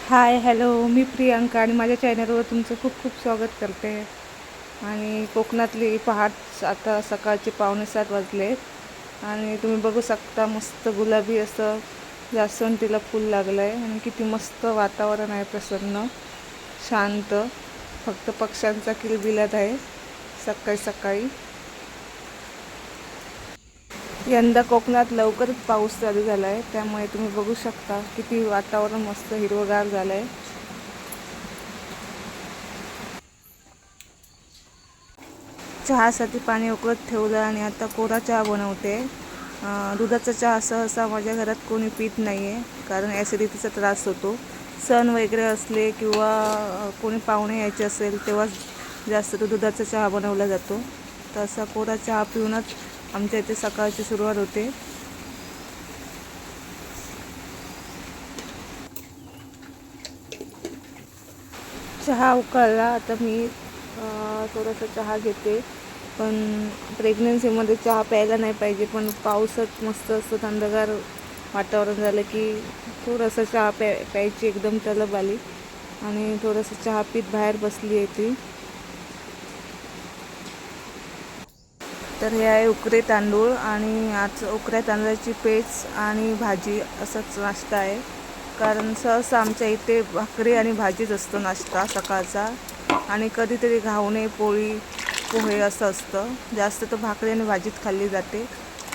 Hi hello, मी प्रियांका आणि माझ्या चॅनलवर तुमचं खूप खूप स्वागत करते. आणि कोकणातली पहाट आता सकाळचे 6:45 वाजले आणि तुम्ही बघू शकता मस्त गुलाबी असं जास्वंदीला फूल लागलं आहे आणि किती मस्त वातावरण आहे, प्रसन्न शांत. फक्त पक्ष्यांचा किलबिलाट आहे सकाळी सकाळी. यंदा कोकणात लवकरच पाऊस चालू झाला आहे, त्यामुळे तुम्ही बघू शकता किती वातावरण मस्त हिरवगार झालं आहे. चहासाठी पाणी उकळत ठेवलं आणि आता कोरा चहा बनवते. दुधाचा चहा सहसा माझ्या घरात कोणी पित नाही आहे, कारण ॲसिडिटीचा त्रास होतो. सण वगैरे असले किंवा कोणी पाहुणे यायचे असेल तेव्हाच जास्त तो दुधाचा चहा बनवला जातो. तर असा कोरा चहा पिऊनच आमच्या इथे सकाळची सुरुवात होते. चहा उकळला, आता मी थोडासा चहा घेते. पण प्रेग्नन्सीमध्ये चहा प्यायला नाही पाहिजे, पण पावसात मस्त असं थंडगार वातावरण झालं की थोडंसं चहा प्यायची एकदम तलब आली आणि थोडंसं चहा पीत बाहेर बसली आहे ती. तर हे आहे उकळे तांदूळ आणि आज उकड्या तांदळाची पेज आणि भाजी असाच नाश्ता आहे. कारण सहसा आमच्या इथे भाकरी आणि भाजीच असतो नाश्ता सकाळचा, आणि कधीतरी घावणे पोळी पोहे असं असतं. जास्त तर भाकरी आणि भाजीत खाल्ली जाते,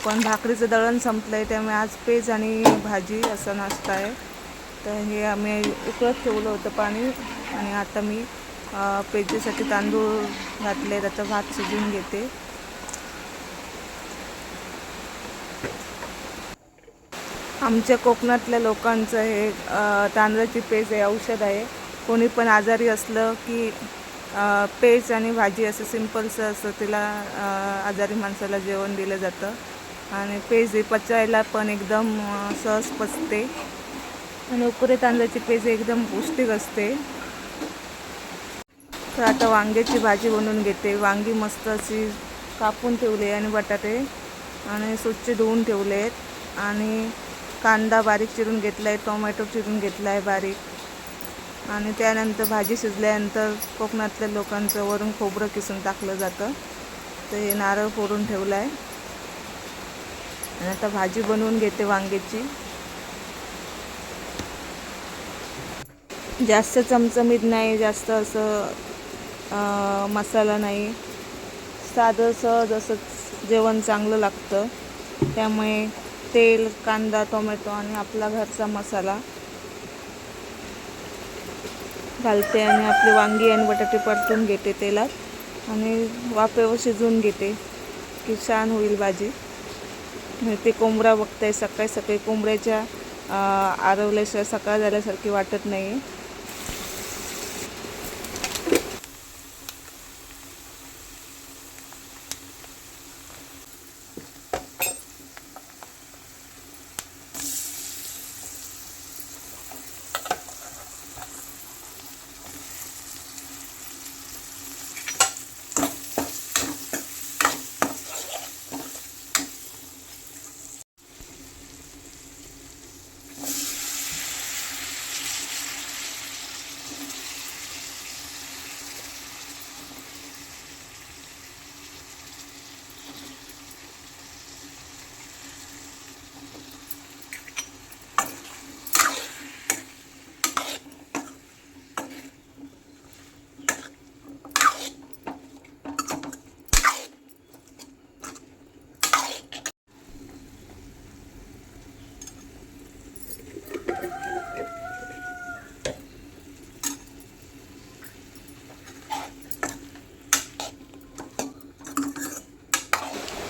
पण भाकरीचं दळण संपलं आहे त्यामुळे आज पेज आणि भाजी असा नाश्ता आहे. तर हे आम्ही उकळत ठेवलं होतं पाणी आणि आता मी पेजेसाठी तांदूळ घातले, त्याचा भात शिजवून घेते. आमच्या कोकणातल्या लोकांचं हे तांदळाची पेज हे औषध आहे. कोणी पण आजारी असलं की पेज आणि भाजी असं सिंपलचं असं तिला आजारी माणसाला जेवण दिलं जातं. आणि पेज हे पचायला पण एकदम सहज पचते आणि उकळे तांदळाची पेज एकदम पौष्टिक असते. तर आता वांग्याची भाजी बनवून घेते. वांगी मस्त अशी कापून ठेवली आणि बटाटे आणि स्वच्छ धुवून ठेवले आहेत, आणि कांदा बारीक चिरून घेतला आहे, टोमॅटो चिरून घेतला आहे बारीक. आणि त्यानंतर भाजी शिजल्यानंतर कोकणातल्या लोकांचं वरून खोबरं किसून टाकलं जातं. तर हे नारळ फोडून ठेवला आहे आणि आता भाजी बनवून घेते वांग्याची. जास्त चमचमीत नाही, जास्त असं मसाला नाही, साधं सहज असंच जेवण चांगलं लागतं. त्यामुळे तेल, कांदा, टोमॅटो आणि आपला घरचा मसाला घालते आणि आपली वांगी आणि बटाटे परतून घेते तेलात आणि वाफेवर शिजवून घेते की छान होईल भाजी. ते कोंबडा बघताय, सकाळी सकाळी कोंबड्याच्या आरवल्याशिवाय सकाळ झाल्यासारखी वाटत नाही.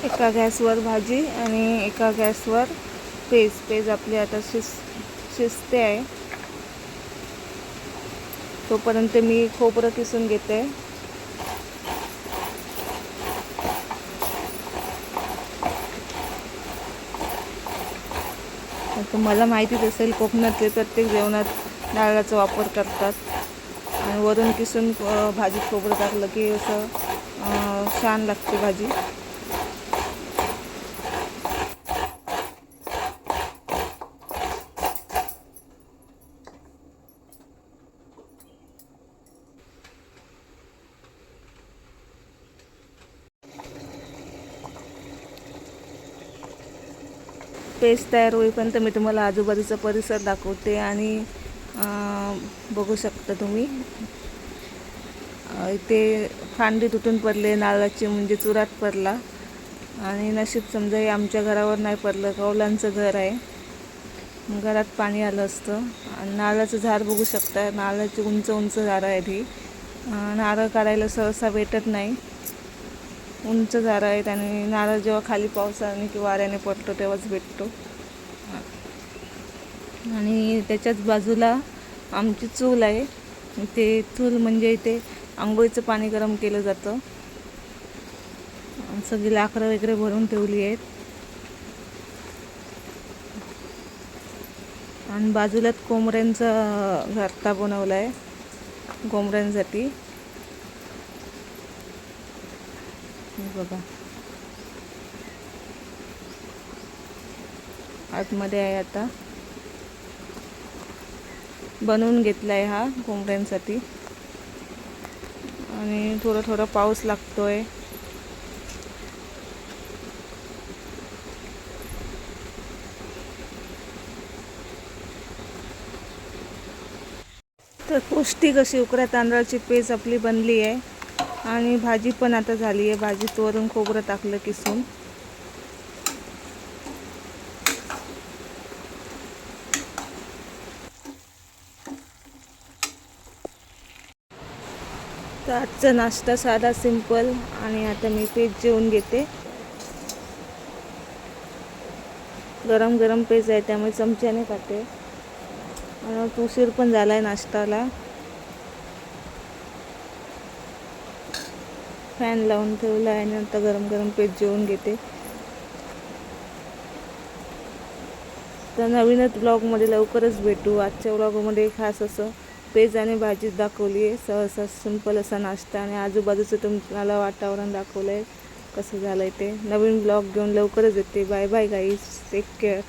एका गॅसवर भाजी आणि एका गॅसवर पेज आपली आता शिजते आहे. तोपर्यंत मी खोबरं किसून घेते. मला माहितीच असेल कोकणातले प्रत्येक जेवणात नारळाचा वापर करतात, आणि वरून किसून भाजीत खोबरं टाकलं की असं छान लागते भाजी. पेस्ट तयार होईपर्यंत मी तुम्हाला आजूबाजूचा परिसर दाखवते आणि बघू शकता तुम्ही इथे फांदी तुटून पडले नारळाची, म्हणजे चुरात पडला. आणि नशीब समजा हे आमच्या घरावर नाही पडलं, कौलांचं घर आहे, घरात पाणी आलं असतं. आणि नारळाचं झाड बघू शकता, नारळाची उंच उंच झाडं आहेत ही. नारळ काढायला सहसा भेटत नाही, उंच झाडं आहेत. आणि नारळ जेव्हा खाली पावसाने किंवा वाऱ्याने पडतो तेव्हाच भेटतो. आणि त्याच्याच बाजूला आमची चूल आहे. ते चूल म्हणजे इथे आंघोळीचं पाणी गरम केलं जातं. सगळी लाकडं वगैरे भरून ठेवली आहेत. आणि बाजूलाच कोंबड्यांचा घरटा बनवला आहे कोंबड्यांसाठी. बघा आतमध्ये आहे, आता बनवून घेतला आहे हा कोंबड्यांसाठी. आणि थोडा थोडा पाऊस लागतोय. तर पौष्टिक अशी उकड्या तांदळाची पेज आपली बनली आहे. आणि भाजी पण आता झाली आहे. भाजीत वरून खोबरं टाकलं किसून. तर आजचा नाश्ता साधा सिंपल. आणि आता मी पेज जेवून घेते. गरम गरम पेज आहे त्यामुळे चमच्याने खाते. आणि उशीर पण झाला आहे नाश्त्याला. फॅन लावून ठेवला आहे आणि नंतर गरम गरम पेज जेवून घेते. तर नवीनच ब्लॉगमध्ये लवकरच भेटू. आजच्या ब्लॉगमध्ये खास असं पेज आणि भाजी दाखवली आहे, सहसा सिंपल असा नाश्ता. आणि आजूबाजूचं तुम्हाला वातावरण दाखवलं आहे कसं झालं आहे ते. नवीन ब्लॉग घेऊन लवकरच येते. Bye bye guys, take care.